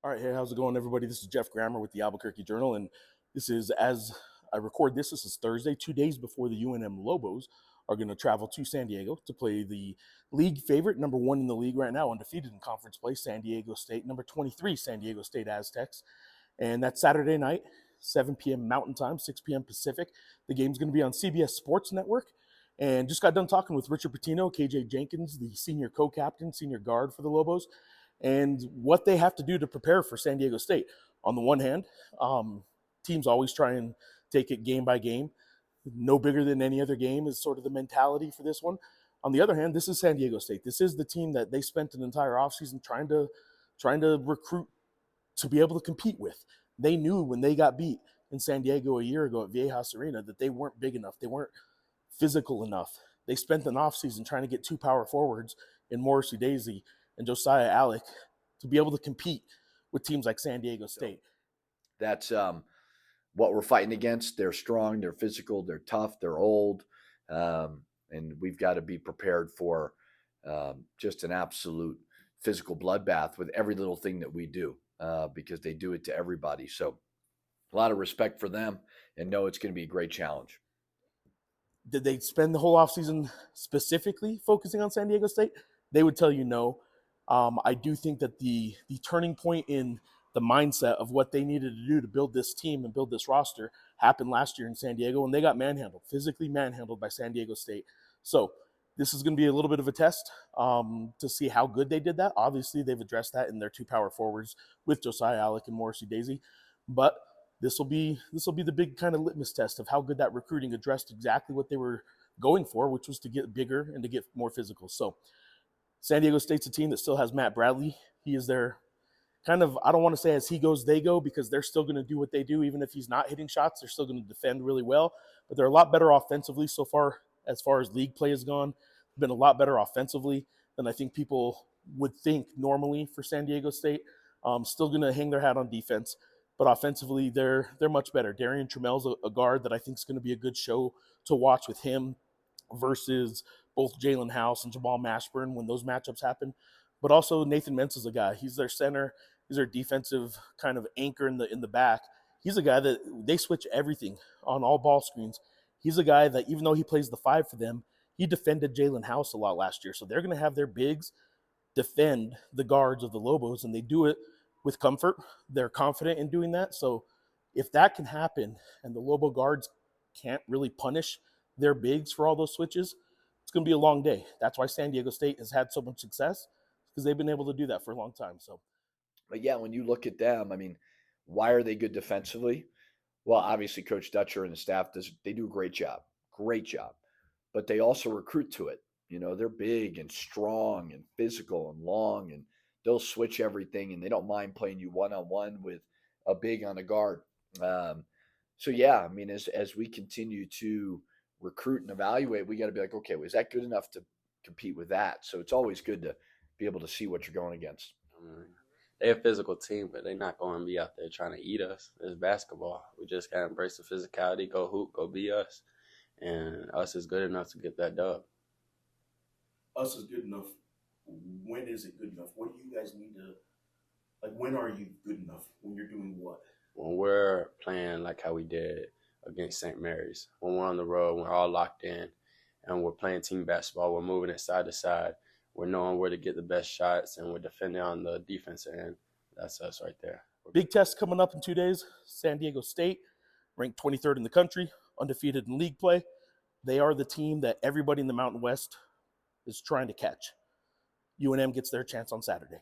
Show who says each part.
Speaker 1: All right, hey, how's it going, everybody? This is Geoff Grammer with the Albuquerque Journal, and this is, as I record this is Thursday, 2 days before the UNM Lobos are going to travel to San Diego to play the league favorite, number one in the league right now, undefeated in conference play, San Diego State, number 23, San Diego State Aztecs. And that's Saturday night, 7 p.m. Mountain Time, 6 p.m. Pacific. The game's going to be on CBS Sports Network. And just got done talking with Richard Pitino, KJ Jenkins, the senior co-captain, senior guard for the Lobos, and what they have to do to prepare for San Diego State. On the one hand, teams always try and take it game by game. No bigger than any other game is sort of the mentality for this one. On the other hand, this is San Diego State. This is the team that they spent an entire offseason trying to recruit to be able to compete with. They knew when they got beat in San Diego a year ago at Viejas Arena that they weren't big enough. They weren't physical enough. They spent an offseason trying to get two power forwards in Morrissey Daisy and Josiah Alec to be able to compete with teams like San Diego State.
Speaker 2: That's what we're fighting against. They're strong, they're physical, they're tough, they're old, and we've got to be prepared for just an absolute physical bloodbath with every little thing that we do because they do it to everybody. So a lot of respect for them and know it's going to be a great challenge.
Speaker 1: Did they spend the whole offseason specifically focusing on San Diego State? They would tell you no. I do think that the turning point in the mindset of what they needed to do to build this team and build this roster happened last year in San Diego, and they got manhandled, physically manhandled by San Diego State. So this is going to be a little bit of a test to see how good they did that. Obviously, they've addressed that in their two power forwards with Josiah Alec and Morrissey Daisy, but this will be the big kind of litmus test of how good that recruiting addressed exactly what they were going for, which was to get bigger and to get more physical. So San Diego State's a team that still has Matt Bradley. He is their kind of, I don't want to say as he goes, they go, because they're still going to do what they do. Even if he's not hitting shots, they're still going to defend really well. But they're a lot better offensively so far as league play has gone. Been a lot better offensively than I think people would think normally for San Diego State. Still going to hang their hat on defense. But offensively, they're much better. Darian Trammell's a guard that I think is going to be a good show to watch with him versus both Jalen House and Jamal Mashburn when those matchups happen. But also Nathan Mensa's a guy. He's their center. He's their defensive kind of anchor in the back. He's a guy that they switch everything on all ball screens. He's a guy that even though he plays the 5 for them, he defended Jalen House a lot last year. So they're going to have their bigs defend the guards of the Lobos, and they do it with comfort. They're confident in doing that. So if that can happen and the Lobo guards can't really punish their bigs for all those switches, it's going to be a long day. That's why San Diego State has had so much success, because they've been able to do that for a long time. So,
Speaker 2: but yeah, when you look at them, I mean, why are they good defensively? Well, obviously Coach Dutcher and the staff they do a great job. But they also recruit to it. You know, they're big and strong and physical and long, and they'll switch everything, and they don't mind playing you one-on-one with a big on a guard. So yeah, I mean, as we continue to recruit and evaluate, we got to be like, okay, was that good enough to compete with that? So it's always good to be able to see what you're going against.
Speaker 3: They're a physical team, but they're not going to be out there trying to eat us. It's basketball. We just got to embrace the physicality, go hoop, go be us. And us is good enough to get that dub.
Speaker 1: Us is good enough. When is it good enough? What do you guys need to, like, when are you good enough? When you're doing what?
Speaker 3: When we're playing like how we did against St. Mary's, when we're on the road, we're all locked in, and we're playing team basketball, we're moving it side to side, we're knowing where to get the best shots, and we're defending on the defensive end. That's us right there.
Speaker 1: Big test coming up in 2 days. San Diego State, ranked 23rd in the country, undefeated in league play. They are the team that everybody in the Mountain West is trying to catch. UNM gets their chance on Saturday.